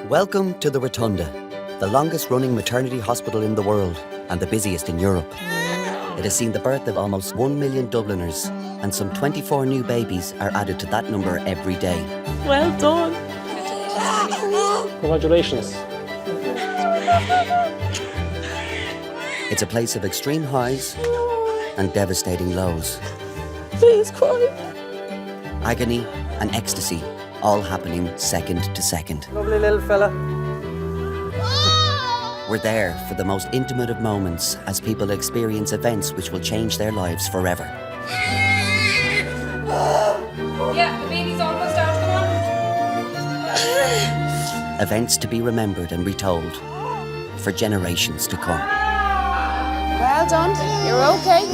Welcome to the Rotunda, the longest-running maternity hospital in the world and the busiest in Europe. It has seen the birth of almost 1 million Dubliners, and some 24 new babies are added to that number every day. Well done. Congratulations. It's a place of extreme highs and devastating lows. Please cry. Agony and ecstasy, all happening second to second. Lovely little fella. We're there for the most intimate of moments as people experience events which will change their lives forever. Yeah, the baby's almost out, come on. Events to be remembered and retold for generations to come. Well done, you're okay.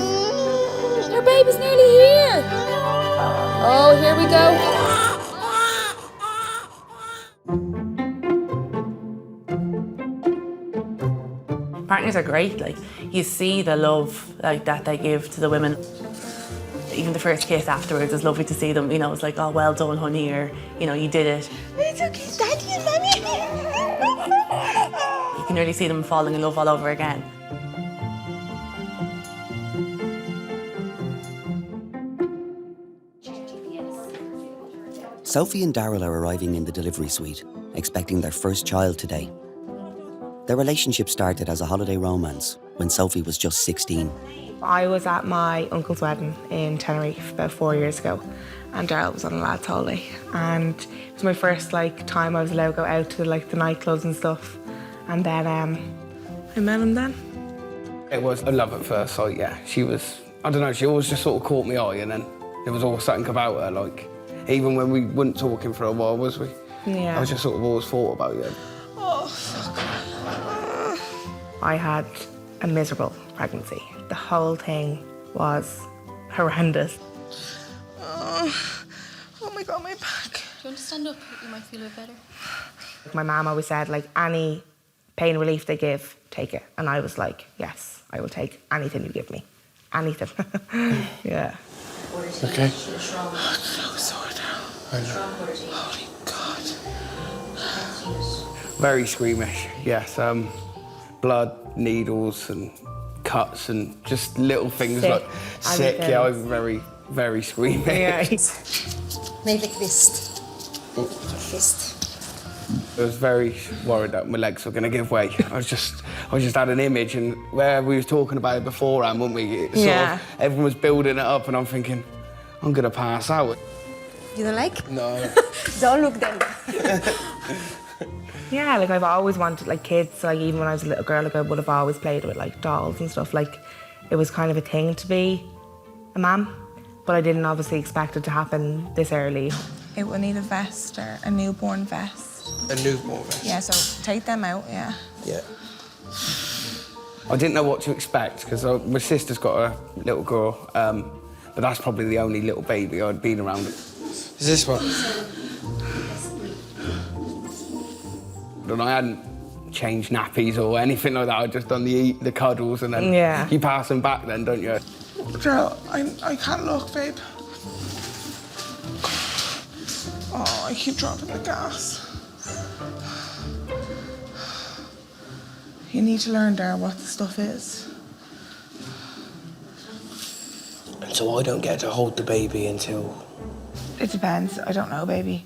Your baby's nearly here. Oh, here we go. Partners are great, like, you see the love like that they give to the women. Even the first kiss afterwards is lovely to see them, you know, it's like, oh, well done, honey, or, you know, you did it. It's okay, Daddy and Mommy. You can really see them falling in love all over again. Sophie and Daryl are arriving in the delivery suite, expecting their first child today. Their relationship started as a holiday romance when Sophie was just 16. I was at my uncle's wedding in Tenerife about 4 years ago, and Daryl was on a lad's holiday, and it was my first time I was allowed to go out to the nightclubs and stuff, and then I met him then. It was a love at first sight, yeah. She was, I don't know, she always just sort of caught my eye, and then there was always something about her, even when we weren't talking for a while, was we? Yeah. I just sort of always thought about you. Oh, fuck. I had a miserable pregnancy. The whole thing was horrendous. Oh my God, my back. Do you want to stand up? You might feel a bit better. My mum always said, any pain relief they give, take it. And I was like, yes, I will take anything you give me. Anything. Yeah. Okay. Oh, it's so sore now. I know. Holy God. Very squeamish, yes. Blood, needles and cuts and just little things Sick. sick. Yeah, I was very, very squeamish. Yeah. Maybe fist. Fist. I was very worried that my legs were going to give way. I just had an image, and where we were talking about it beforehand, weren't we? It sort of, everyone was building it up, and I'm thinking, I'm going to pass out. You don't like? No. Don't look then. Yeah, I've always wanted kids. Even when I was a little girl, I would have always played with dolls and stuff. It was kind of a thing to be a mum, but I didn't obviously expect it to happen this early. It will need a vest or a newborn vest. A newborn vest? Yeah, so take them out, yeah. Yeah. I didn't know what to expect because my sister's got a little girl, but that's probably the only little baby I'd been around. Is this one? And I hadn't changed nappies or anything like that. I'd just done the cuddles, and then you pass them back then, don't you? Daryl, I can't look, babe. Oh, I keep dropping the gas. You need to learn, Daryl, what the stuff is. And so I don't get to hold the baby until... It depends. I don't know, baby.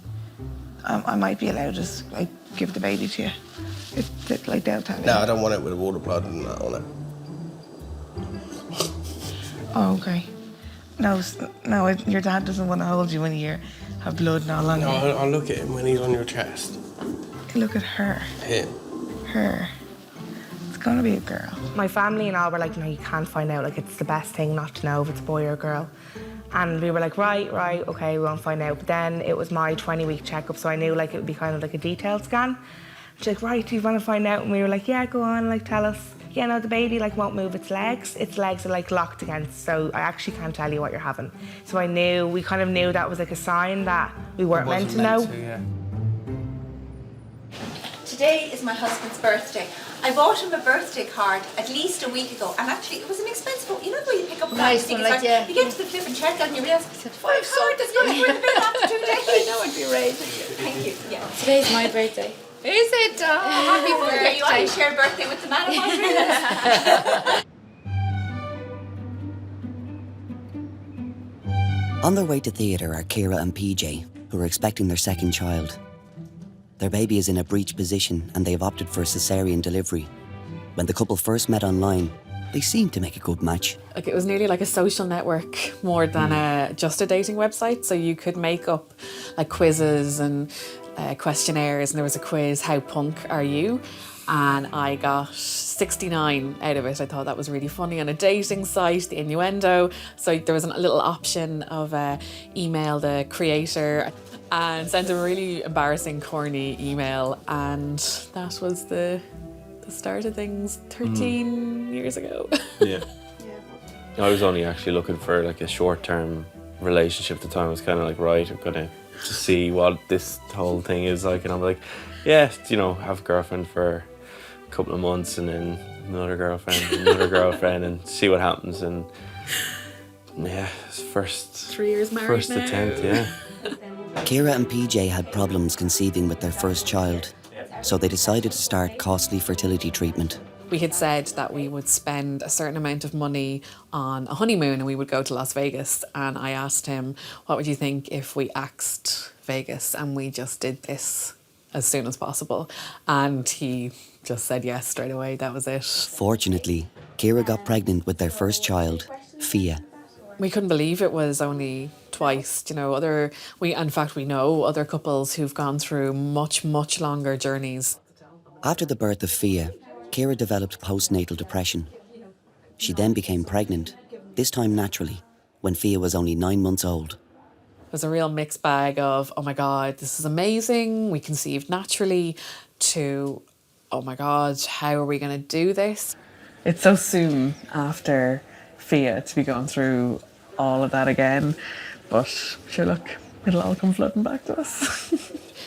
I might be allowed to just, give the baby to you. They'll tell you. No, I don't want it with all the blood and that on it. Oh, okay. No, your dad doesn't want to hold you when you have blood and all on you. No, I'll look at him when he's on your chest. Look at her. Him. Her. It's gonna be a girl. My family and all were like, no, you can't find out. It's the best thing not to know if it's a boy or a girl. And we were like, right, okay, we won't find out. But then it was my 20-week checkup, so I knew it would be kind of like a detailed scan. She's like, right, do you want to find out? And we were like, yeah, go on, tell us. Yeah, no, the baby won't move its legs. Its legs are locked against, so I actually can't tell you what you're having. So we kind of knew that was a sign that we weren't meant to know. Today is my husband's birthday. I bought him a birthday card at least a week ago, and actually it was an expensive one. You know where you pick up a nice one, yeah. You get to the flip and check and you realise, my card is going to bring the bill after 2 days. I know, it'd be right. Thank you. Yeah. Today's my birthday. Is it? Oh, happy You want birthday. to share birthday with the man of On their way to theatre are Ciara and PJ, who are expecting their second child. Their baby is in a breech position and they have opted for a cesarean delivery. When the couple first met online, they seemed to make a good match. Like, it was nearly like a social network more than just a dating website. So you could make up like quizzes and questionnaires, and there was a quiz, how punk are you? And I got 69 out of it. I thought that was really funny. On a dating site, the innuendo. So there was a little option of email the creator and sent a really embarrassing, corny email. And that was the start of things 13 years ago. Yeah. I was only actually looking for like a short-term relationship at the time. I was kind of like, right, I'm gonna see what this whole thing is like, and I'm like, yeah, you know, have a girlfriend for a couple of months and then another girlfriend and see what happens. And yeah, it's first 3 years married first now. attempt, yeah. Ciara and PJ had problems conceiving with their first child, so they decided to start costly fertility treatment. We had said that we would spend a certain amount of money on a honeymoon and we would go to Las Vegas. And I asked him, what would you think if we axed Vegas and we just did this as soon as possible? And he just said yes straight away. That was it. Fortunately, Ciara got pregnant with their first child, Fia. We couldn't believe it was only twice. You know, in fact, we know other couples who've gone through much, much longer journeys. After the birth of Fia, Ciara developed postnatal depression. She then became pregnant, this time naturally, when Fia was only 9 months old. It was a real mixed bag of, oh my God, this is amazing, we conceived naturally, to, oh my God, how are we going to do this? It's so soon after Fia to be going through all of that again, but sure, look, it'll all come flooding back to us.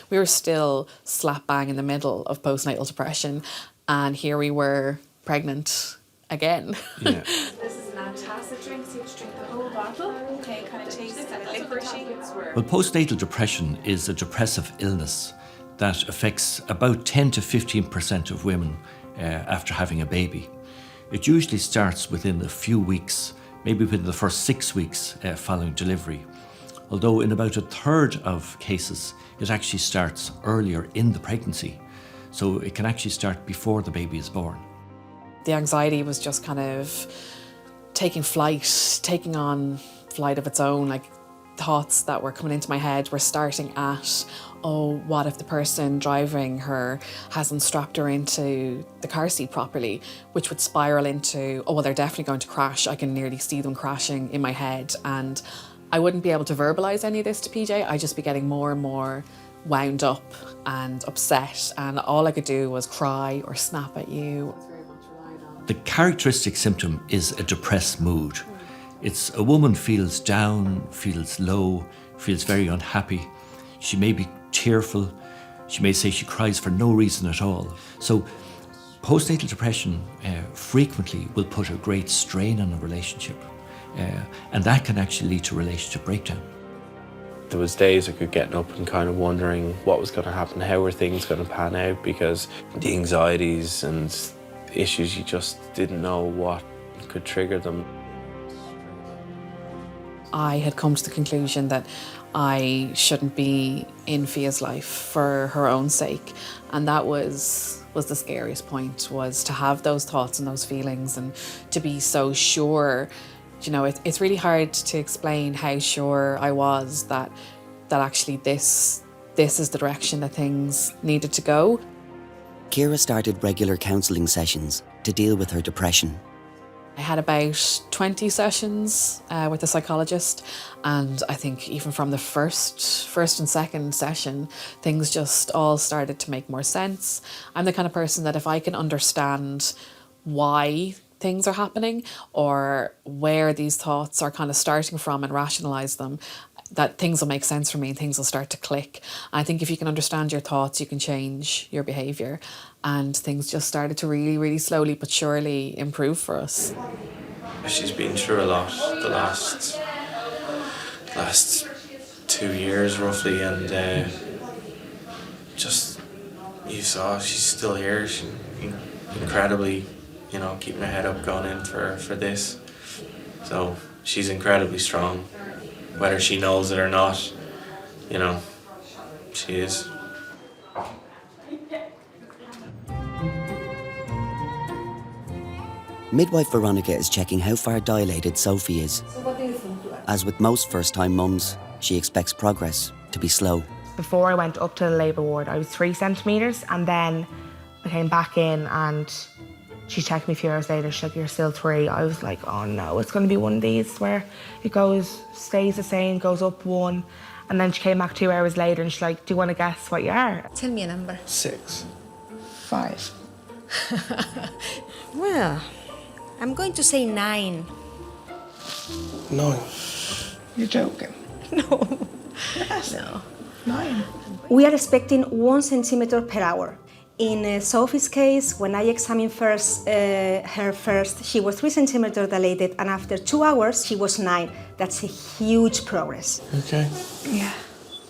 We were still slap bang in the middle of postnatal depression, and here we were pregnant again. Yeah. This is an antacid drink, so you have to drink the whole bottle. Okay, kind of taste it, kind of licoricey. Well, postnatal depression is a depressive illness that affects about 10 to 15% of women after having a baby. It usually starts within a few weeks, maybe within the first 6 weeks following delivery. Although in about a third of cases, it actually starts earlier in the pregnancy. So it can actually start before the baby is born. The anxiety was just kind of taking on flight of its own. Like, thoughts that were coming into my head were starting at, oh, what if the person driving her hasn't strapped her into the car seat properly, which would spiral into, oh, well, they're definitely going to crash. I can nearly see them crashing in my head. And I wouldn't be able to verbalise any of this to PJ. I'd just be getting more and more wound up and upset, and all I could do was cry or snap at you. The characteristic symptom is a depressed mood. It's a woman feels down, feels low, feels very unhappy. She may be tearful. She may say she cries for no reason at all. So postnatal depression frequently will put a great strain on a relationship, and that can actually lead to relationship breakdown. There was days I could get up and kind of wondering what was going to happen, how were things going to pan out, because the anxieties and issues, you just didn't know what could trigger them. I had come to the conclusion that I shouldn't be in Fia's life for her own sake, and that was the scariest point, was to have those thoughts and those feelings and to be so sure. You know, it's really hard to explain how sure I was that actually this is the direction that things needed to go. Ciara started regular counselling sessions to deal with her depression. I had about 20 sessions with a psychologist, and I think even from the first and second session, things just all started to make more sense. I'm the kind of person that if I can understand why things are happening or where these thoughts are kind of starting from and rationalise them, that things will make sense for me and things will start to click. I think if you can understand your thoughts, you can change your behaviour, and things just started to really, really slowly but surely improve for us. She's been through a lot the last 2 years roughly, and just you saw, she's still here. She's incredibly, keeping her head up, going in for this. So she's incredibly strong, whether she knows it or not. She is. Midwife Veronica is checking how far dilated Sophie is. So what do you think? As with most first-time mums, she expects progress to be slow. Before I went up to the labour ward, I was 3 centimetres, and then I came back in and she checked me a few hours later. She's like, "You're still 3." I was like, "Oh no, it's going to be one of these where it stays the same, goes up 1." And then she came back 2 hours later and she's like, "Do you want to guess what you are?" Tell me a number. 6. 5. Well, I'm going to say 9. 9. You're joking. No. Yes. No. 9. We are expecting 1 centimeter per hour. In Sophie's case, when I examined her first, she was 3 centimeters dilated, and after 2 hours, she was 9. That's a huge progress. Okay. Yeah.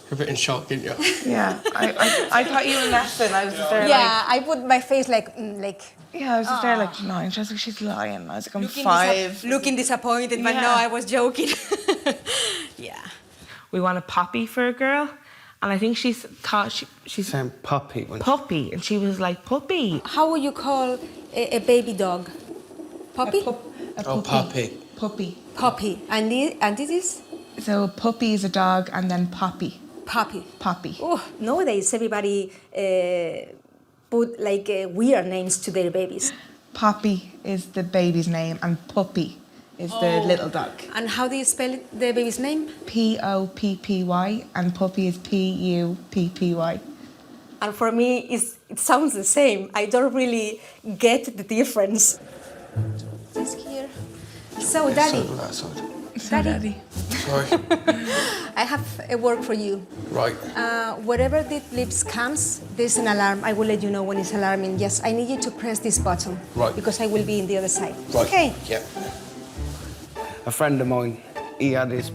You're a bit in shock, aren't you? Yeah. I thought you were laughing. I was just there Yeah, I put my face like. Yeah, I was just there like 9. She was like, "She's lying." I was like, "I'm 5. Looking disappointed, but no, I was joking. Yeah. We want a poppy for a girl, and I think she's Saying puppy. puppy, and she was like, "Puppy." How would you call a baby dog? Puppy? Oh, puppy. Puppy. Puppy. And this is? So puppy is a dog, and then poppy. Puppy. Poppy. Oh, nowadays everybody put like weird names to their babies. Poppy is the baby's name, and puppy is the little dog. And how do you spell the baby's name? Poppy, and puppy is Puppy. And for me, it sounds the same. I don't really get the difference. This here. So, Daddy. So Daddy. Sorry. I have a work for you. Right. Wherever the blips comes, there's an alarm. I will let you know when it's alarming. Yes, I need you to press this button. Right. Because I will be in the other side. Right. Okay. Yep. A friend of mine, his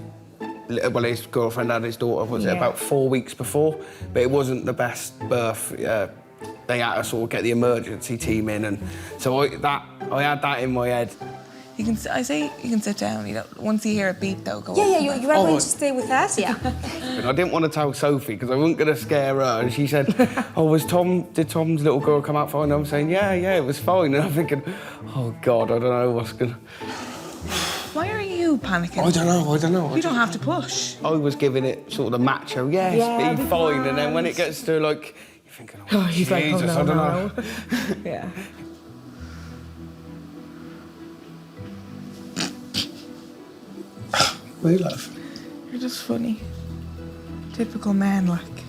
girlfriend had his daughter, was it about 4 weeks before? But it wasn't the best birth. They had to sort of get the emergency team in, and so I had that in my head. You can sit down. Once you hear a beep, though, go. Yeah, you are going right. to stay with us. Yeah. And I didn't want to tell Sophie because I wasn't going to scare her. And she said, "Oh, did Tom's little girl come out fine?" I'm saying, yeah, it was fine. And I'm thinking, oh God, I don't know what's going to... Why are you panicking? I don't know. You don't have to push. I was giving it sort of the macho, yes, be fine. And then when it gets to like, you're thinking, oh, He's Jesus, like, "Oh, no, I don't no." know. Yeah. Why are you laughing? You're just funny. Typical man, like.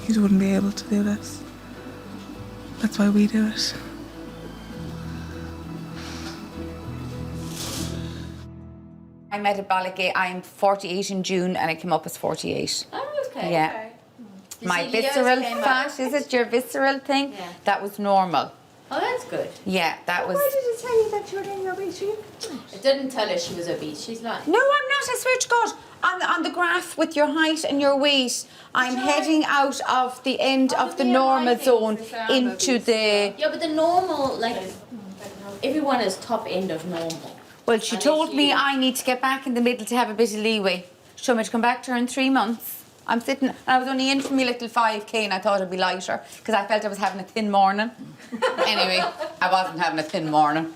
You wouldn't be able to do this. That's why we do it. I'm metabolic. I'm 48 in June, and I came up as 48. Oh, okay. Yeah. Okay. My You see, yours visceral came fat, up. is it your visceral thing? Yeah. That was normal. Oh, that's good. Yeah, that was. Why did it tell you that you were in your obese? It didn't tell her she was obese. She's lying. No, I'm not. I swear to God. On the graph with your height and your weight, I'm heading out of the end of the normal zone into the. Yeah, but the normal, like, everyone is top end of normal. Well, she told me I need to get back in the middle to have a bit of leeway. She told me to come back to her in 3 months. I'm sitting, and I was only in for my little 5K, and I thought it'd be lighter because I felt I was having a thin morning. Anyway, I wasn't having a thin morning.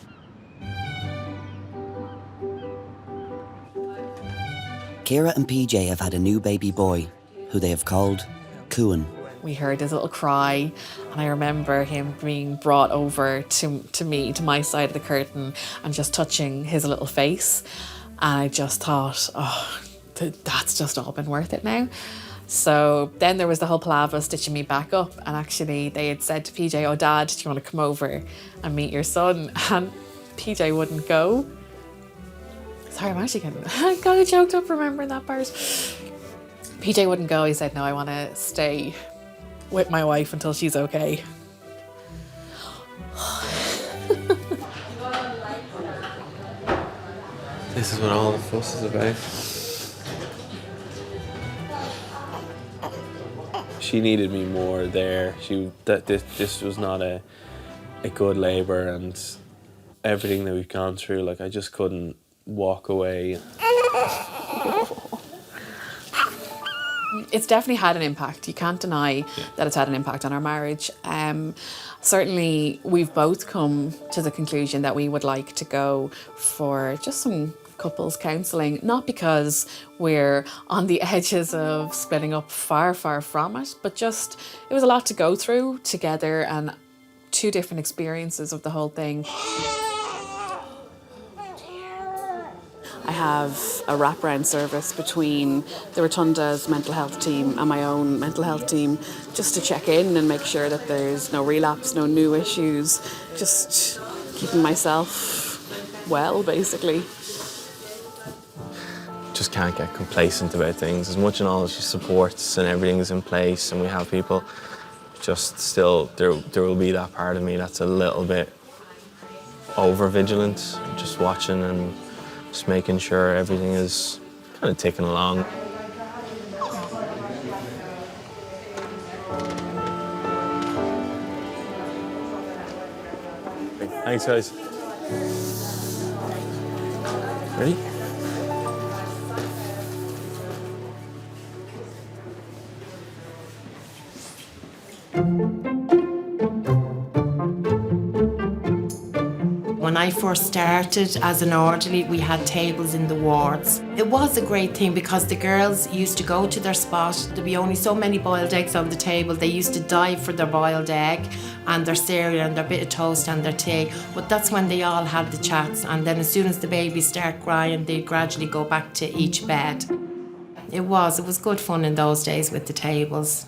Ciara and PJ have had a new baby boy, who they have called Cuan. We heard his little cry, and I remember him being brought over to me, to my side of the curtain, and just touching his little face. And I just thought, oh, that's just all been worth it now. So then there was the whole palaver stitching me back up, and actually they had said to PJ, "Oh, Dad, do you want to come over and meet your son?" And PJ wouldn't go. Sorry, I'm actually getting kind of choked up remembering that part. PJ wouldn't go. He said, "No, I want to stay with my wife until she's okay." This is what all the fuss is about. she needed me more there. This was not a good labour, and everything that we've gone through, like I just couldn't walk away. It's definitely had an impact. You can't deny that it's had an impact on our marriage. Certainly, we've both come to the conclusion that we would like to go for just some couples counselling, not because we're on the edges of splitting up, far from it, but just it was a lot to go through together and 2 different experiences of the whole thing. I have a wraparound service between the Rotunda's mental health team and my own mental health team, just to check in and make sure that there's no relapse, no new issues, just keeping myself well, basically. Just can't get complacent about things. As much and all as she supports and everything is in place and we have people, just still there will be that part of me that's a little bit over vigilant, just watching and just making sure everything is kind of ticking along. Thanks, guys. Ready? When I first started as an orderly, we had tables in the wards. It was a great thing because the girls used to go to their spot. There'd be only so many boiled eggs on the table. They used to dive for their boiled egg and their cereal and their bit of toast and their tea. But that's when they all had the chats. And then as soon as the babies start crying, they gradually go back to each bed. It was good fun in those days with the tables.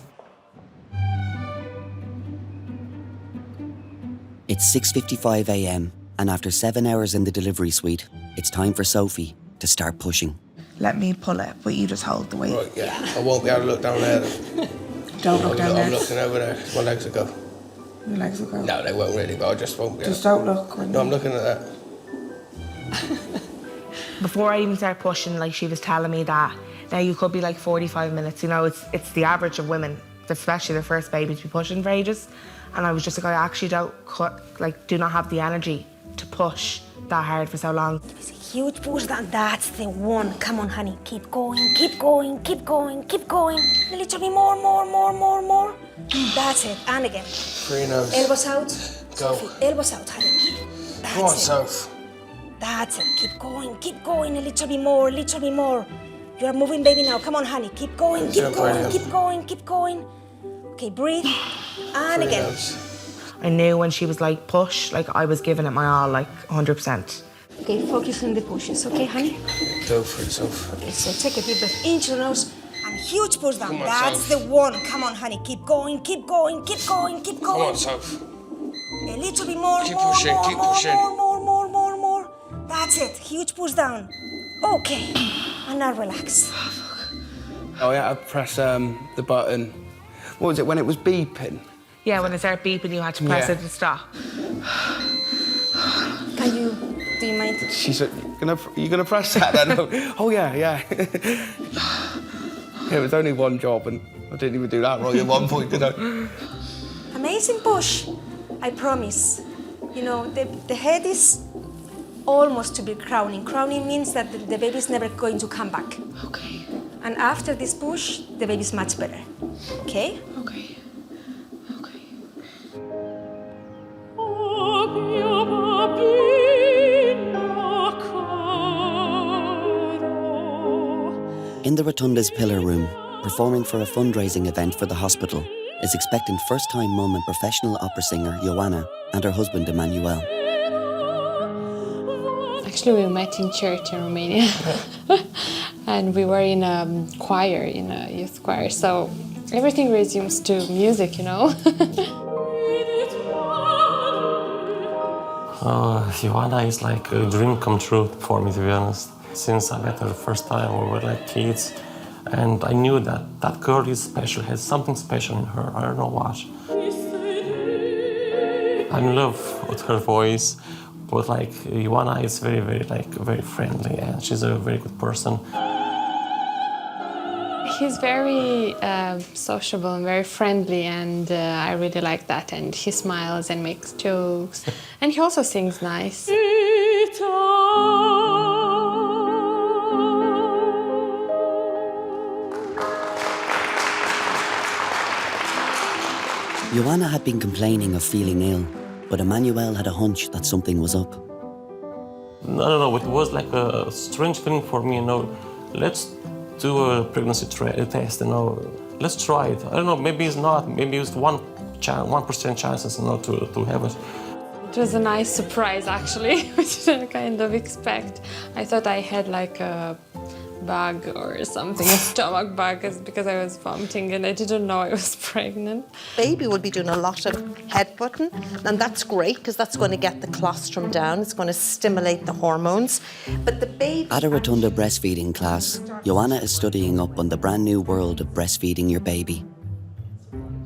It's 6:55 a.m. and after 7 hours in the delivery suite, it's time for Sophie to start pushing. Let me pull it, but you just hold the weight. Right, yeah. I won't be able to look down there. Don't look down there. I'm looking over there. My legs will go. Your legs will go? No, they won't really, but I just won't be able. Just don't look. No, I'm looking at that. Before I even started pushing, like she was telling me that now you could be like 45 minutes. You know, it's the average of women, especially their first baby, to be pushing for ages. And I was just like, I actually do not have the energy to push that hard for so long. It's a huge push, that's the one. Come on, honey, keep going, keep going, keep going, keep going. A little bit more. That's it, and again. 3 nose. Elbows out. Go. Sophie, elbows out, honey. That's Come on, it. Soph. That's it, keep going, a little bit more. You are moving, baby, now. Come on, honey, keep going. Okay, breathe, and 3 again. nose. I knew when she was like push, like I was giving it my all, like 100%. Okay, focus on the pushes, okay, honey? Go for it, Soph. Okay, so take a deep breath into the nose and huge push down. Come on, That's Soph. the one. Come on, honey, keep going. Come on, Soph. A little bit more. Keep more, pushing, more, keep more, pushing. More. That's it. Huge push down. Okay. And now relax. Oh yeah, I press the button. What was it, when it was beeping? Yeah, when it started beeping, you had to press Yeah. it to stop. Do you mind? She said, you gonna press that then? Oh yeah. Yeah, it was only one job and I didn't even do that wrong at one point, did I? Amazing push. I promise. You know, the head is almost to be crowning. Crowning means that the baby is never going to come back. Okay. And after this push, the baby is much better. Okay? Okay. In the Rotunda's pillar room, performing for a fundraising event for the hospital, is expectant first-time mum and professional opera singer Yanna and her husband Emmanuel. Actually, we met in church in Romania, and we were in a choir, in a youth choir. So everything resumes to music, you know. Yanna is like a dream come true for me, to be honest. Since I met her the first time, we were like kids, and I knew that that girl is special, has something special in her. I don't know what. I'm in love with her voice, but like Yanna is very friendly, and she's a very good person. he's very sociable and very friendly, and I really like that. And he smiles and makes jokes, and he also sings nice. Yanna had been complaining of feeling ill, but Emmanuel had a hunch that something was up. No, it was like a strange feeling for me, let's do a pregnancy test, let's try it. I don't know, maybe it's not, maybe it's 1% chances, to have it. It was a nice surprise, actually, which I didn't kind of expect. I thought I had like a bug or something, a stomach bug, because I was vomiting and I didn't know I was pregnant. Baby will be doing a lot of headbutting, and that's great because that's going to get the colostrum down. It's going to stimulate the hormones. But the baby... At a Rotunda breastfeeding class, Yanna is studying up on the brand new world of breastfeeding your baby.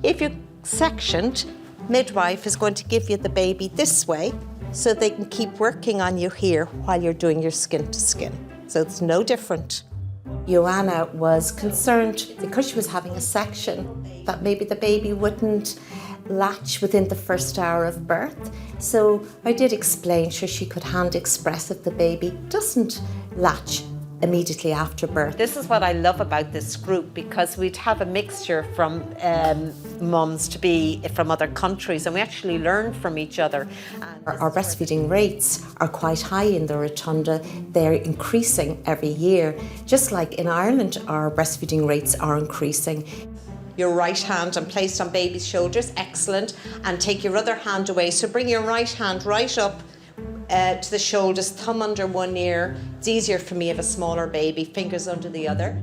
If you're sectioned, midwife is going to give you the baby this way so they can keep working on you here while you're doing your skin to skin. So it's no different. Yanna was concerned because she was having a section that maybe the baby wouldn't latch within the first hour of birth. So I did explain she could hand express if the baby doesn't latch immediately after birth. This is what I love about this group, because we'd have a mixture from mums to be from other countries, and we actually learn from each other. Our breastfeeding rates are quite high in the Rotunda. They're increasing every year. Just like in Ireland, our breastfeeding rates are increasing. Your right hand and placed on baby's shoulders, excellent, and take your other hand away. So bring your right hand right up to the shoulders, thumb under one ear. It's easier for me if a smaller baby, fingers under the other.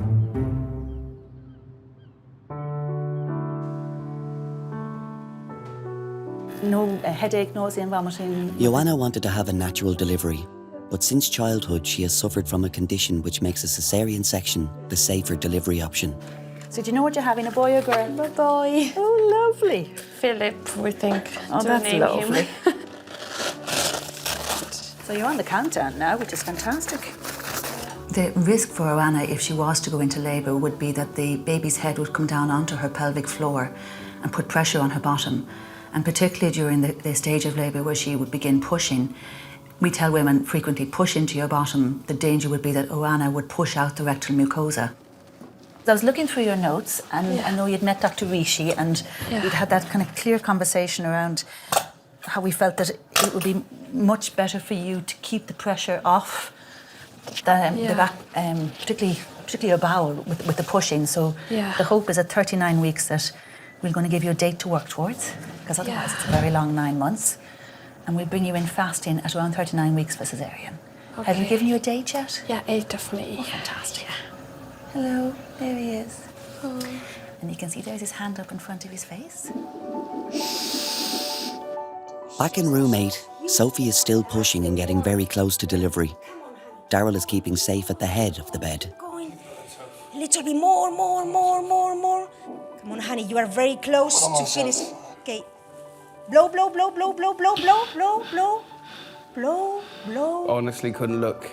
No headache, nausea and vomiting. Yanna wanted to have a natural delivery, but since childhood she has suffered from a condition which makes a cesarean section the safer delivery option. So do you know what you're having, a boy or girl? A boy. Oh, lovely. Philip, we think. Oh, to that's name lovely. him. So you're on the countdown now, which is fantastic. The risk for Yanna, if she was to go into labour, would be that the baby's head would come down onto her pelvic floor and put pressure on her bottom. And particularly during the stage of labour where she would begin pushing, we tell women frequently, push into your bottom. The danger would be that Yanna would push out the rectal mucosa. I was looking through your notes, and I know you'd met Dr. Rishi, and we'd had that kind of clear conversation around how we felt that it would be much better for you to keep the pressure off the back, particularly your bowel with the pushing. So the hope is at 39 weeks that we're going to give you a date to work towards, because otherwise it's a very long 9 months. And we'll bring you in fasting at around 39 weeks for cesarean. Okay. Have we given you a date yet? Yeah, 8th of May. Oh, fantastic. Hello, there he is. Oh. And you can see there's his hand up in front of his face. Back in room 8, Sophie is still pushing and getting very close to delivery. Daryl is keeping safe at the head of the bed. Going a little bit more. Come on, honey, you are very close to finish. Okay. Blow. Honestly, couldn't look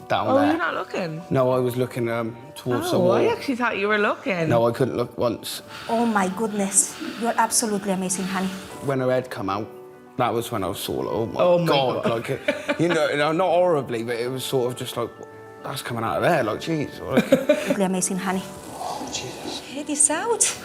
down Oh, there. you're not looking? No, I was looking towards the Oh, wall. I actually thought you were looking. No, I couldn't look once. Oh my goodness, you're absolutely amazing, honey. When her head come out, that was when I saw, like, oh my God. Like, not horribly, but it was sort of just like, that's coming out of there, like, jeez. Absolutely amazing, honey. Oh, Jesus. Head is out.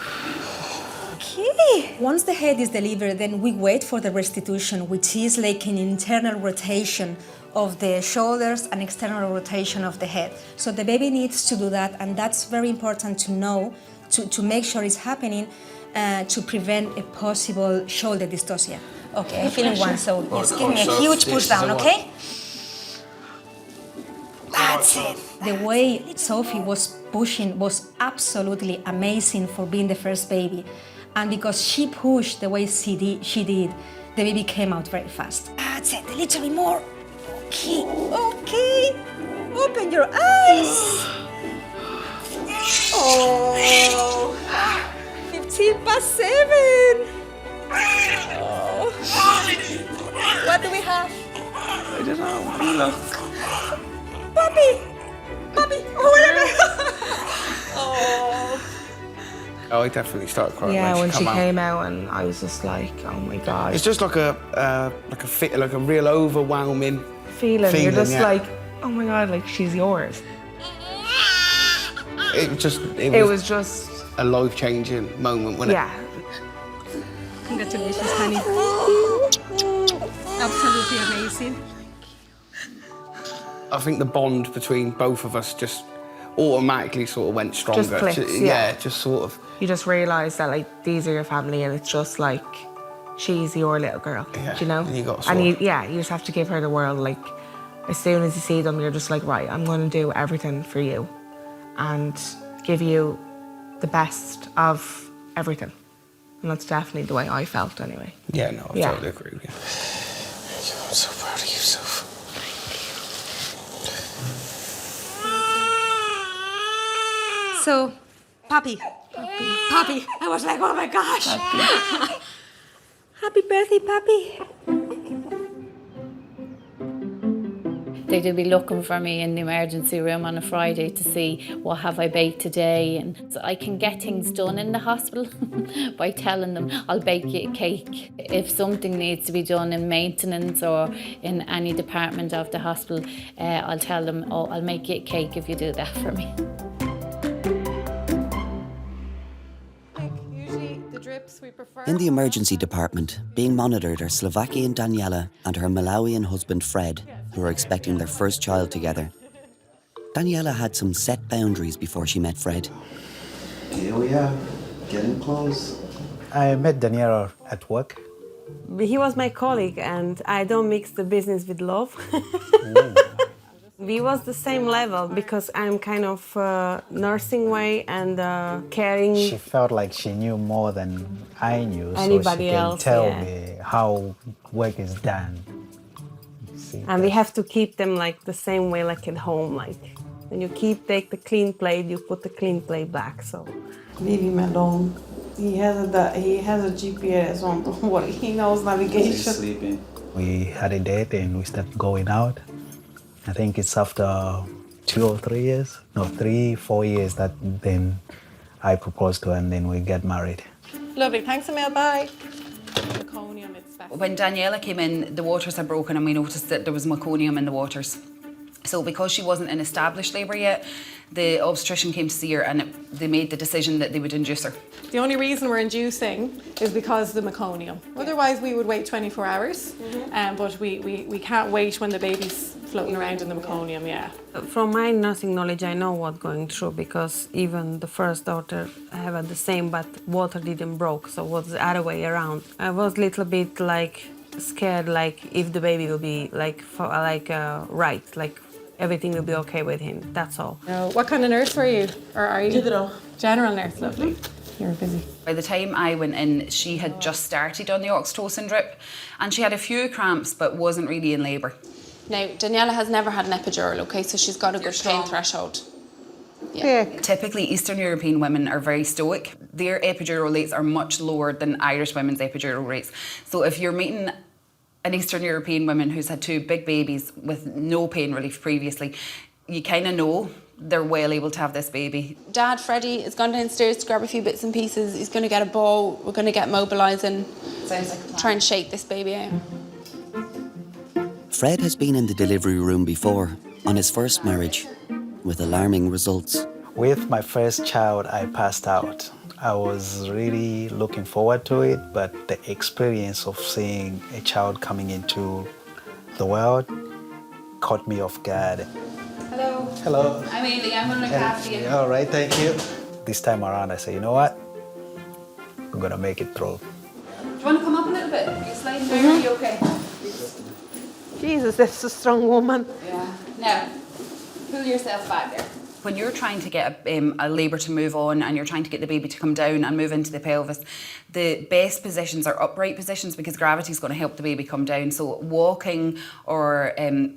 Okay. Once the head is delivered, then we wait for the restitution, which is like an internal rotation of the shoulders and external rotation of the head. So the baby needs to do that, and that's very important to know, to make sure it's happening, to prevent a possible shoulder dystocia. Okay, I'm feeling one, so just give me a huge push down, okay? That's it. The way Sophie was pushing was absolutely amazing for being the first baby. And because she pushed the way she did, the baby came out very fast. That's it, a little bit more. Okay. Open your eyes. Oh, 15 past 7. Oh. What do we have? I don't know. Look. Puppy. Oh, Oh, I definitely started crying Yeah, when she out. came out, and I was just like, oh my God. It's just like a real overwhelming feeling. You're just yeah. like, oh my God, like she's yours. It was just a life-changing moment, wasn't Yeah. Congratulations, honey. Absolutely amazing. I think the bond between both of us just automatically sort of went stronger. Just clicks, yeah, just sort of. You just realise that like these are your family, and it's just like she's your little girl. Yeah, Do you know? and you got you just have to give her the world. Like as soon as you see them, you're just like, right, I'm going to do everything for you, and give you the best of everything. And that's definitely the way I felt, anyway. Yeah, no, I totally agree with you. I'm so proud of you, Sophie. So, Papi. Papi. I was like, oh my gosh. Happy birthday, Papi. They'd be looking for me in the emergency room on a Friday to see what have I baked today, and so I can get things done in the hospital by telling them I'll bake you a cake. If something needs to be done in maintenance or in any department of the hospital, I'll tell them, oh, I'll make you a cake if you do that for me. In the emergency department, being monitored are Slovakian Daniela and her Malawian husband Fred, who are expecting their first child together. Daniela had some set boundaries before she met Fred. Here we are, getting close. I met Daniela at work. He was my colleague, and I don't mix the business with love. We was the same level because I'm kind of nursing way and caring. She felt like she knew more than I knew, Anybody so she else, can tell yeah. me how work is done. And we have to keep them like the same way, like at home. Like when you take the clean plate, you put the clean plate back. So leave him alone. He has a GPS on. Don't worry, he knows navigation. He's sleeping. We had a date and we started going out. I think it's after 2 or 3 years, no, 3, 4 years that then I proposed to her and then we get married. Lovely, thanks Emil, bye. When Daniela came in, the waters had broken and we noticed that there was meconium in the waters. So because she wasn't in established labour yet, the obstetrician came to see her and they made the decision that they would induce her. The only reason we're inducing is because of the meconium. Otherwise we would wait 24 hours, but we can't wait when the baby's floating around in the meconium, yeah. from my nursing knowledge, I know what's going through because even the first daughter had the same, but water didn't broke, so it was the other way around. I was a little bit like scared, like if the baby will be like right, like everything will be okay with him. That's all. What kind of nurse were you? Or are you? General nurse, lovely. You were busy. By the time I went in, she had just started on the oxytocin drip and she had a few cramps but wasn't really in labour. Now, Daniela has never had an epidural, okay, so she's got a good pain threshold. Yeah. Typically, Eastern European women are very stoic. Their epidural rates are much lower than Irish women's epidural rates. So if you're meeting an Eastern European woman who's had 2 big babies with no pain relief previously, you kind of know they're well able to have this baby. Dad, Freddie, has gone downstairs to grab a few bits and pieces. He's going to get a bowl. We're going to get mobilising. Sounds like a plan. Try and shake this baby out. Fred has been in the delivery room before, on his first marriage, with alarming results. With my first child, I passed out. I was really looking forward to it, but the experience of seeing a child coming into the world caught me off guard. Hello. Hello. I'm Ailey. I'm going to look after you. All right, thank you. This time around, I say, you know what? I'm gonna make it through. Do you want to come up a little bit? Are you sliding down? Are you okay? Jesus, that's a strong woman. Yeah. Now, pull yourself back there. When you're trying to get a labour to move on and you're trying to get the baby to come down and move into the pelvis, the best positions are upright positions because gravity is going to help the baby come down. So walking or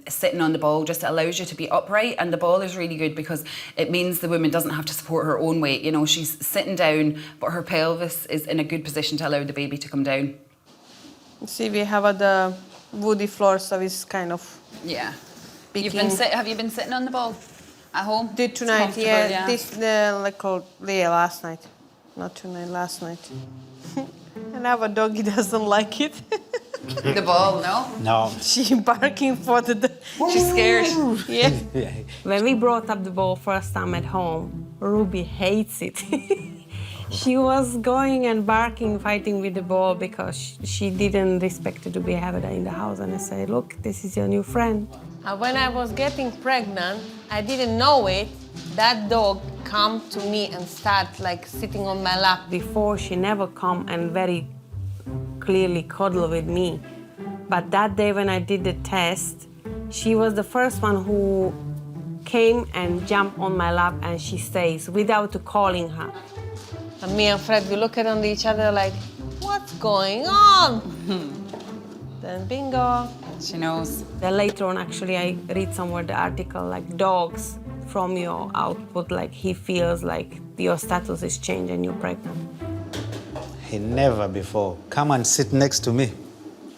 sitting on the ball just allows you to be upright, and the ball is really good because it means the woman doesn't have to support her own weight. You know, she's sitting down, but her pelvis is in a good position to allow the baby to come down. See, we have the woody floor, so it's kind of... Yeah. Have you been sitting on the ball? At home? Did It's tonight, comfortable, yeah. This, last night. Not tonight, last night. And I have a dog, he doesn't like it. The ball, no? No. She barking for the... She's scared. Yeah. When we brought up the ball first time at home, Ruby hates it. She was going and barking, fighting with the ball because she didn't expect it to be having it in the house. And I said, look, this is your new friend. When I was getting pregnant, I didn't know it. That dog come to me and start like sitting on my lap. Before, she never come and very clearly cuddle with me. But that day when I did the test, she was the first one who came and jumped on my lap and she stays without calling her. And me and Fred, we look at each other like, what's going on? Then bingo. She knows. Then later on, actually, I read somewhere the article, like dogs from your output, like he feels like your status is changed and you're pregnant. He never before come and sit next to me.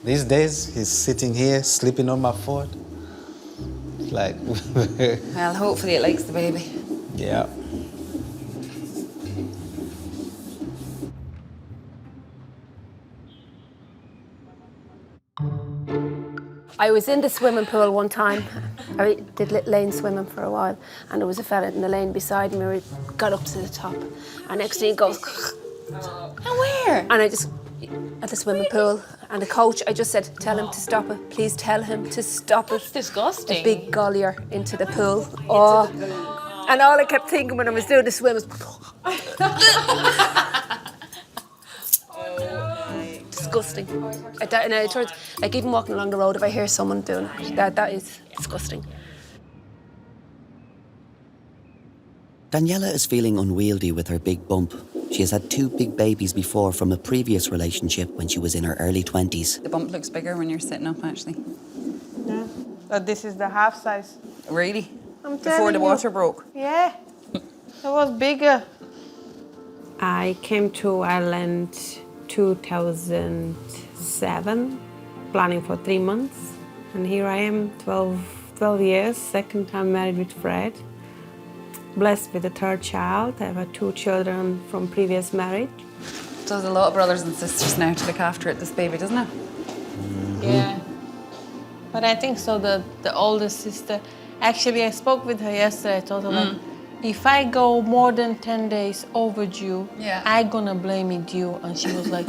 These days, he's sitting here, sleeping on my foot. Like... Well, hopefully it likes the baby. Yeah. I was in the swimming pool one time. I did lane swimming for a while, and there was a fella in the lane beside me. We got up to the top, and next thing he goes, and where? And I just, at the swimming pool, and the coach, I just said, tell him to stop it. Please tell him to stop it. That's disgusting. A big gollier into the pool. Oh. And all I kept thinking when I was doing the swim was, disgusting. Like even walking along the road, if I hear someone doing it, that is disgusting. Daniela is feeling unwieldy with her big bump. She has had 2 big babies before from a previous relationship when she was in her early 20s. The bump looks bigger when you're sitting up, actually. Yeah. But this is the half size. Really? I'm Before the water broke? Yeah. It was bigger. I came to Ireland 2007, planning for 3 months. And here I am, 12 years, second time married with Fred. Blessed with a 3rd child. I have 2 children from previous marriage. So there's a lot of brothers and sisters now to look after it, this baby, doesn't it? Yeah. But I think so, the oldest sister, actually I spoke with her yesterday, I told her like, if I go more than 10 days overdue, I'm gonna blame it you. And she was like,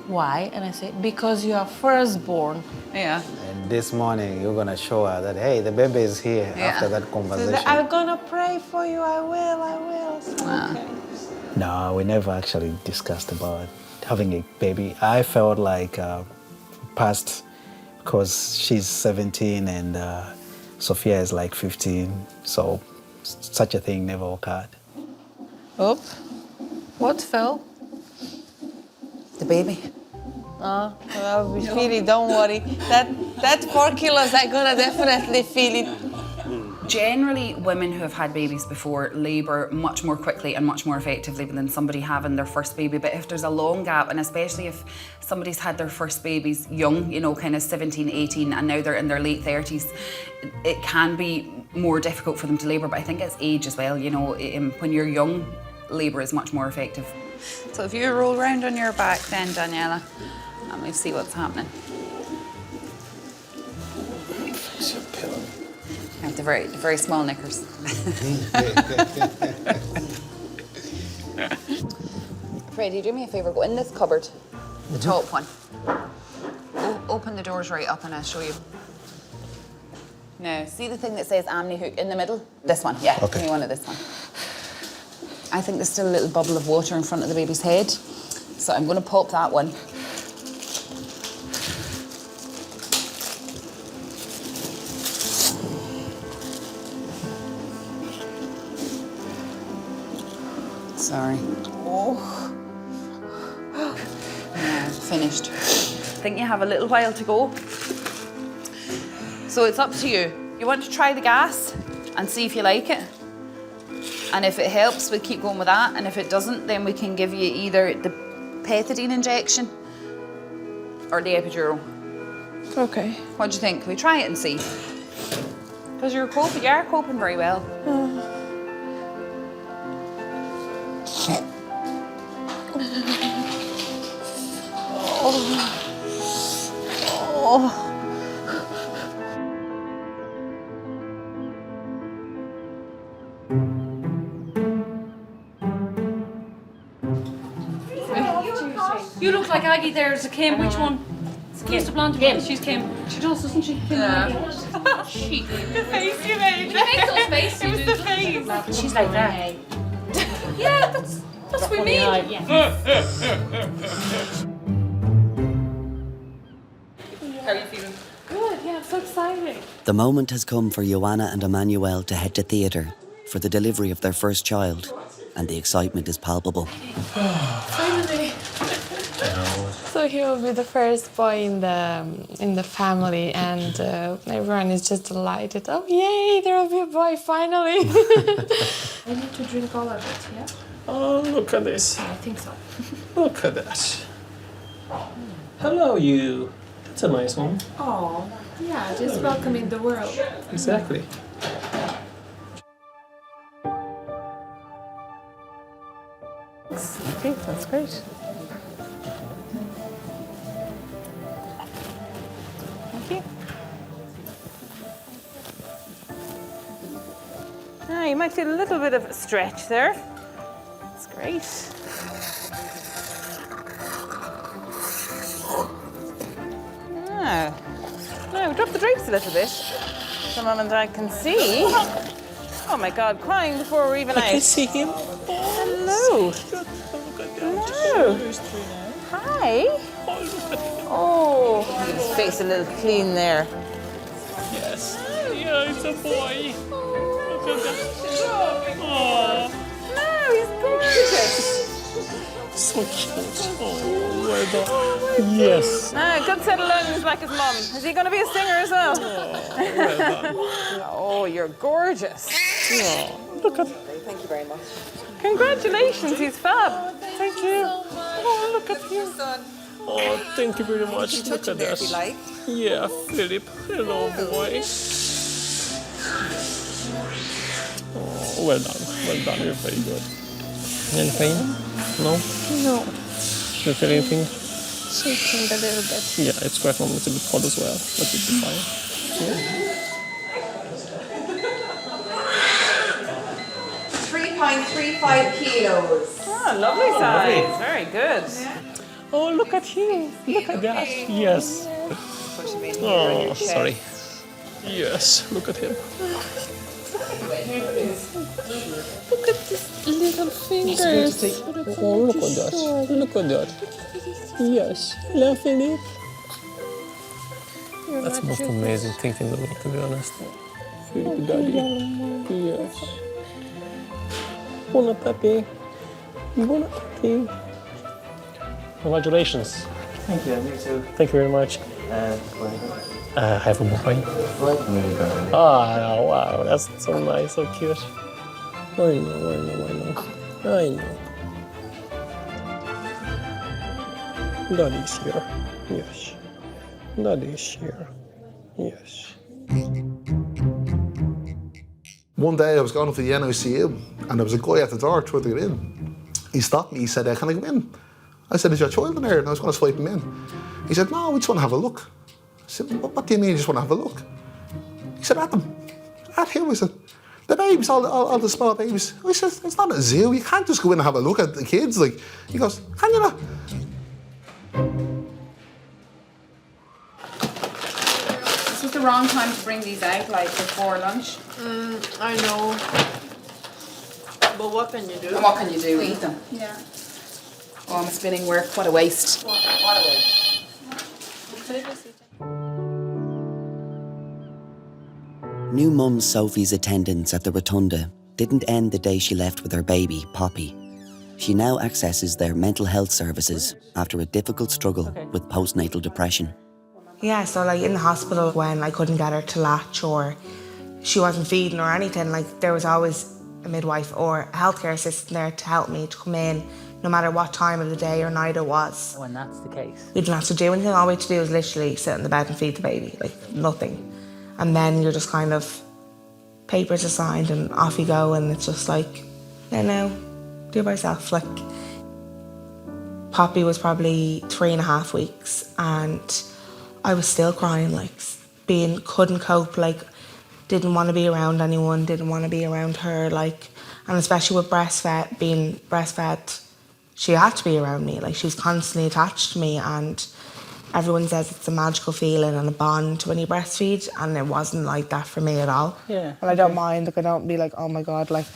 why? And I said, because you are firstborn. Yeah. And this morning, you're gonna show her that, hey, the baby is here after that conversation. So I'm gonna pray for you, I will. So, okay. No, we never actually discussed about having a baby. I felt like past, because she's 17 and Sophia is like 15, so such a thing never occurred. Oh, what fell? The baby. Oh, well, we feel it, don't worry. That 4 kilos, I'm gonna definitely feel it. Generally, women who have had babies before labour much more quickly and much more effectively than somebody having their first baby. But if there's a long gap, and especially if somebody's had their first babies young, you know, kind of 17, 18, and now they're in their late 30s, it can be more difficult for them to labour. But I think it's age as well, you know. When you're young, labour is much more effective. So if you roll around on your back then, Daniela, and we'll see what's happening. Fix your pillow. I have the very small knickers. Freddie, do me a favour, go in this cupboard, the top one. Open the doors right up and I'll show you. Now, see the thing that says Amni hook in the middle? This one, yeah, give me one of this one. I think there's still a little bubble of water in front of the baby's head, so I'm going to pop that one. Sorry. Oh. Yeah, finished. I think you have a little while to go. So it's up to you. You want to try the gas and see if you like it? And if it helps, we'll keep going with that. And if it doesn't, then we can give you either the pethidine injection or the epidural. Okay. What do you think? Can we try it and see? Because you are coping very well. You look like Aggie there as a Kim. Which one? Who's the blonde one? She's Kim. She does, doesn't she? Kim she. The face you made. You make those faces. It was the face. She's like that. Yeah, that's what we mean. How are you feeling? Good, yeah, I'm so excited. The moment has come for Joanna and Emmanuel to head to theatre for the delivery of their first child, and the excitement is palpable. Finally. So he will be the first boy in the family, and everyone is just delighted. Oh yay! There will be a boy finally. I need to drink all of it, yeah? Oh, look at this. I think so. Look at that. Hello, you. That's a nice one. Oh, yeah, just welcome in the world. Exactly. Okay, that's great. Thank you. Ah, you might feel a little bit of a stretch there. That's great. No, drop the drapes a little bit so Mum and Dad can see. Oh my God, crying before we're even out. I can see him. Hello. Hello. Hi. Oh, his face a little clean there. Yes. Yeah, it's a boy. Look at that. No, he's gorgeous. So cute. Oh, well done. Yes. Good set of lungs like his mum. Is he going to be a singer as well? Well done. Oh, you're gorgeous. Oh, look at. Thank you very much. Congratulations, he's fab. Thank you. Oh, look at him. Oh, thank you very much. Look at that. Yeah, Philip. Hello, boy. Oh, well done. Well done. You're very good. Any pain? No? No, You feel anything? shaking a little bit. Yeah, it's quite normal. It's a bit hot as well, but it'll be fine. Yeah. 3.35 kilos. Oh, lovely size. Very good. Oh, look at him. Look at that. Yes. Oh, sorry. Yes, look at him. Look at these little fingers. Oh, look at that. Look at that. Yes. La Philippe. That's the most amazing thing in the world, to be honest. Philippe, Daddy. Yes. Bon appétit. Bon appétit. Congratulations. Thank you, you too. Thank you very much. I have a boy. Oh, wow, that's so nice, so cute. I know. Daddy's here. Yes. Daddy's here. Yes. One day I was going up to the NICU and there was a guy at the door trying to get in. He stopped me, he said, can I come in? I said, is your child in there? And I was going to swipe him in. He said, no, we just want to have a look. I said, what do you mean you just want to have a look? He said, at them. At him. I said, the babies, all the small babies. I said, it's not a zoo. You can't just go in and have a look at the kids. Like, he goes, can you not? This was the wrong time to bring these out, like before lunch. I know. But what can you do? And what can you do? Eat them. Yeah. Oh, I'm spinning work. What a waste. What a waste. New mum Sophie's attendance at the Rotunda didn't end the day she left with her baby, Poppy. She now accesses their mental health services after a difficult struggle with postnatal depression. Yeah, so like in the hospital when I couldn't get her to latch or she wasn't feeding or anything, like there was always a midwife or a healthcare assistant there to help me to come in no matter what time of the day or night it was. When that's the case. We didn't have to do anything, all we had to do was literally sit in the bed and feed the baby, like nothing. And then you're just kind of papers are signed and off you go, and it's just like, yeah, no, do it by yourself. Like, Poppy was probably 3.5 weeks and I was still crying, like, couldn't cope, like, didn't want to be around anyone, didn't want to be around her, like, and especially with being breastfed, she had to be around me, like, she was constantly attached to me, and everyone says it's a magical feeling and a bond when you breastfeed, and it wasn't like that for me at all. Yeah. And I don't mind, like, I don't be like, oh my God, like,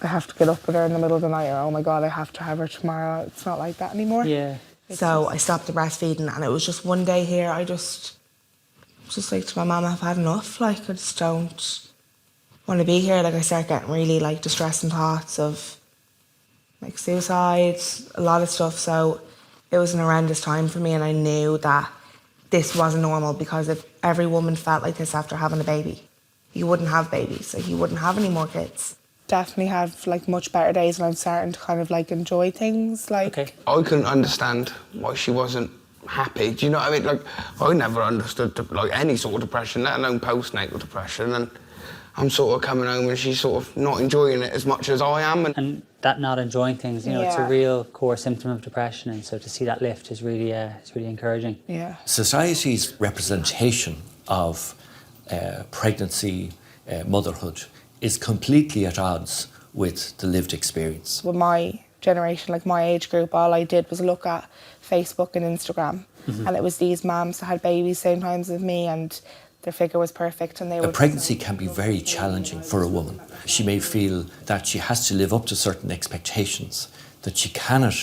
I have to get up with her in the middle of the night, or oh my God, I have to have her tomorrow. It's not like that anymore. Yeah. So I stopped the breastfeeding, and it was just one day here, I just like to my mum, I've had enough, like, I just don't want to be here. Like, I start getting really, like, distressing thoughts of, like, suicide, a lot of stuff. So it was an horrendous time for me, and I knew that this wasn't normal, because if every woman felt like this after having a baby, you wouldn't have babies, like, you wouldn't have any more kids. Definitely have, like, much better days, and I'm starting to kind of, like, enjoy things, like... I couldn't understand why she wasn't happy. Do you know what I mean? Like, I never understood, like, any sort of depression, let alone postnatal depression, and I'm sort of coming home and she's sort of not enjoying it as much as I am. And that not enjoying things, you know, it's a real core symptom of depression, and so to see that lift is really, it's really encouraging. Yeah. Society's representation of pregnancy, motherhood, is completely at odds with the lived experience. With my generation, like my age group, all I did was look at Facebook and Instagram, and it was these mums that had babies same times as me, and their figure was perfect, and they were... A pregnancy can be very challenging for a woman. She may feel that she has to live up to certain expectations, that she cannot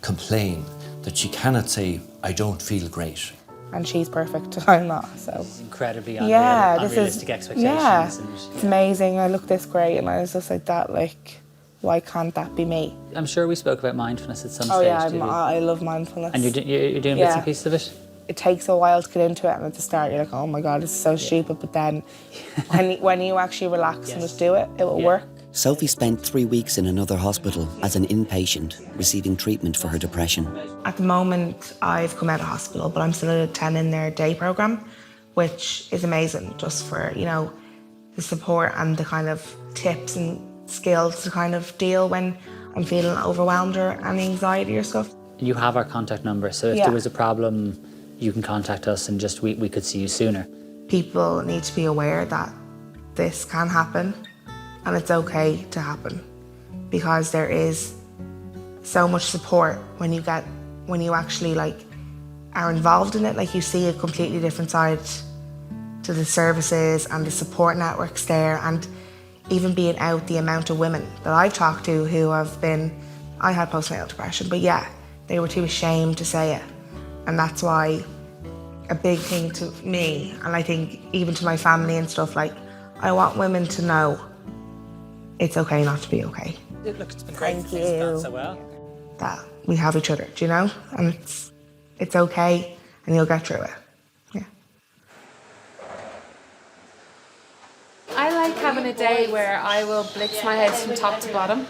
complain, that she cannot say, I don't feel great. And she's perfect, and I'm not, so... Incredibly unrealistic expectations. Yeah, it's amazing, I look this great, and I was just like that, like, why can't that be me? I'm sure we spoke about mindfulness at some stage. Oh yeah, I love mindfulness. And you're doing bits and pieces of it? It takes a while to get into it, and at the start you're like, oh my God, it's so stupid, but then when you actually relax and just do it, it will work. Sophie spent 3 weeks in another hospital as an inpatient, receiving treatment for her depression. At the moment, I've come out of hospital, but I'm still attending their day programme, which is amazing, just for, you know, the support and the kind of tips and skills to kind of deal when I'm feeling overwhelmed or any anxiety or stuff. You have our contact number, so if there was a problem, you can contact us, and just we could see you sooner. People need to be aware that this can happen, and it's okay to happen, because there is so much support when you actually, like, are involved in it. Like, you see a completely different side to the services and the support networks there, and even being out, the amount of women that I've talked to who have been, I had postnatal depression, but yeah, they were too ashamed to say it. And that's why a big thing to me, and I think even to my family and stuff, like, I want women to know it's okay not to be okay. Look, it's been great. Thank you. So well. That we have each other, do you know? And it's okay, and you'll get through it. Yeah. I like having a day where I will blitz my house from top to bottom,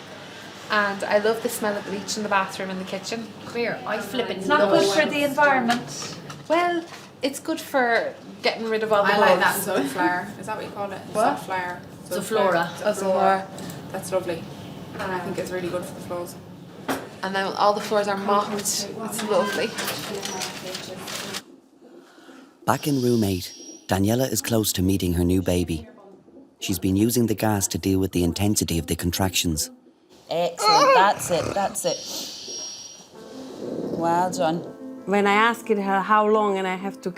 and I love the smell of bleach in the bathroom and the kitchen. Come here, I flip it. It's not good for the environment. Well, it's good for getting rid of all the I like bugs. that Soulflower. Is that what you call it? What? Soulflower. Zoflora. Zoflora. That's lovely. And I think it's really good for the floors. And then all the floors are mopped. It's lovely. Back in room 8, Daniela is close to meeting her new baby. She's been using the gas to deal with the intensity of the contractions. Excellent, that's it. Well done. When I asked her how long and I have to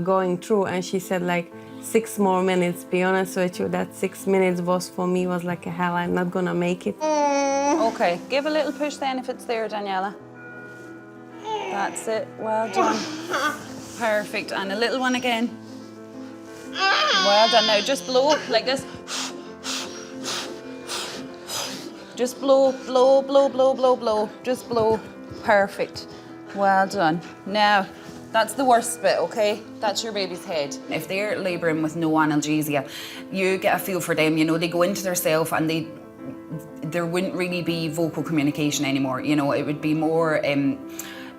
going through, and she said like 6 more minutes. Be honest with you, that 6 minutes was for me was like a hell. I'm not gonna make it. Okay, give a little push then if it's there, Daniela. That's it. Well done. Perfect. And a little one again. Well done. Now just blow like this. Just blow, blow, blow, blow, blow, blow. Just blow. Perfect. Well done. Now, that's the worst bit, okay? That's your baby's head. If they're labouring with no analgesia, you get a feel for them, you know, they go into their self and there wouldn't really be vocal communication anymore, you know, it would be more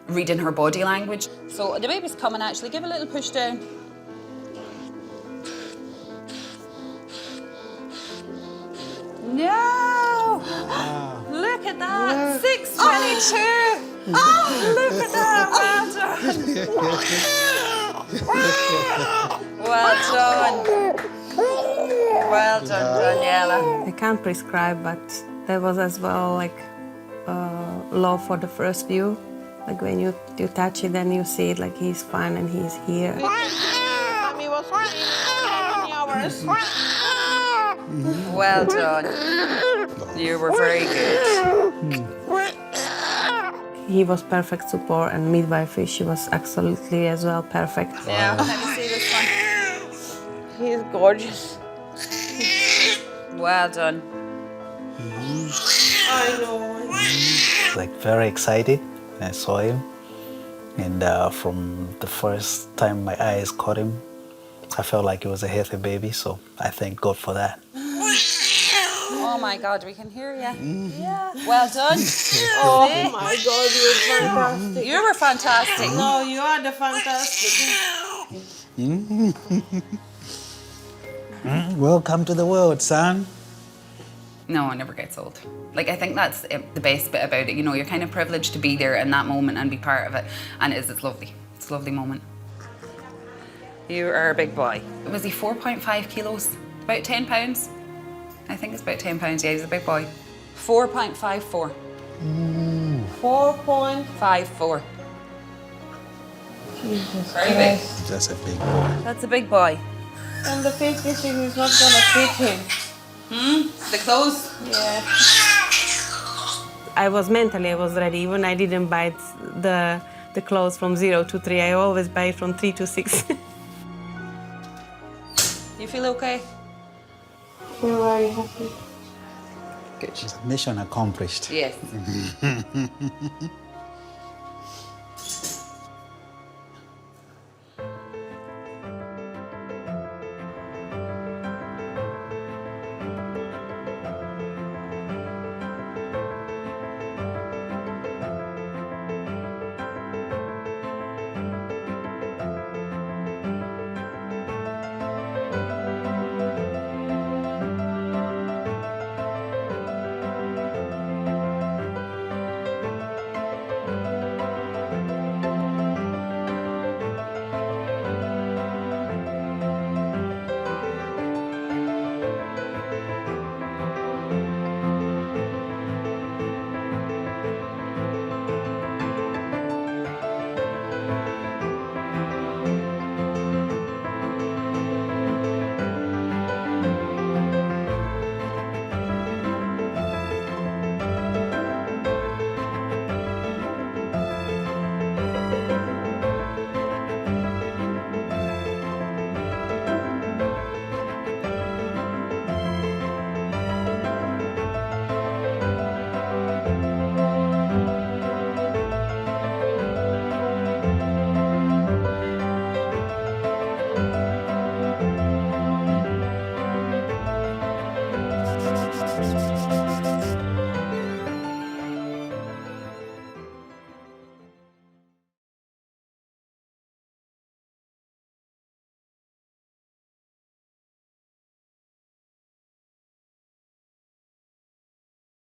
reading her body language. So the baby's coming actually, give a little push down. 6:22. Oh, look at that. Well done. Well done, Daniela. I can't prescribe, but there was as well like love for the first view. Like when you touch it, then you see it like he's fine and he's here. Mommy was hours. Well done. You were very good. He was perfect support, and midwife, she was absolutely as well perfect. Yeah, let me see this one. He's gorgeous. Well done. I know. Like very excited when I saw him, and from the first time my eyes caught him, I felt like it was a healthy baby. So I thank God for that. Oh my God, we can hear you. Yeah. Well done. Oh my God, you were fantastic. You were fantastic. No, you are the fantastic. Welcome to the world, son. No, it never gets old. Like, I think that's the best bit about it. You know, you're kind of privileged to be there in that moment and be part of it. And it's lovely. It's a lovely moment. You are a big boy. Was he 4.5 kilos? About 10 pounds? I think it's about 10 pounds. Yeah, he's a big boy. 4.54. 4.54. Jesus Very big. That's a big boy. That's a big boy. And the 56 is not gonna fit him. The clothes? Yeah. I was ready. Even I didn't buy the clothes from 0 to 3. I always buy it from 3 to 6. You feel okay? I feel very happy. Good. Mission accomplished. Yes.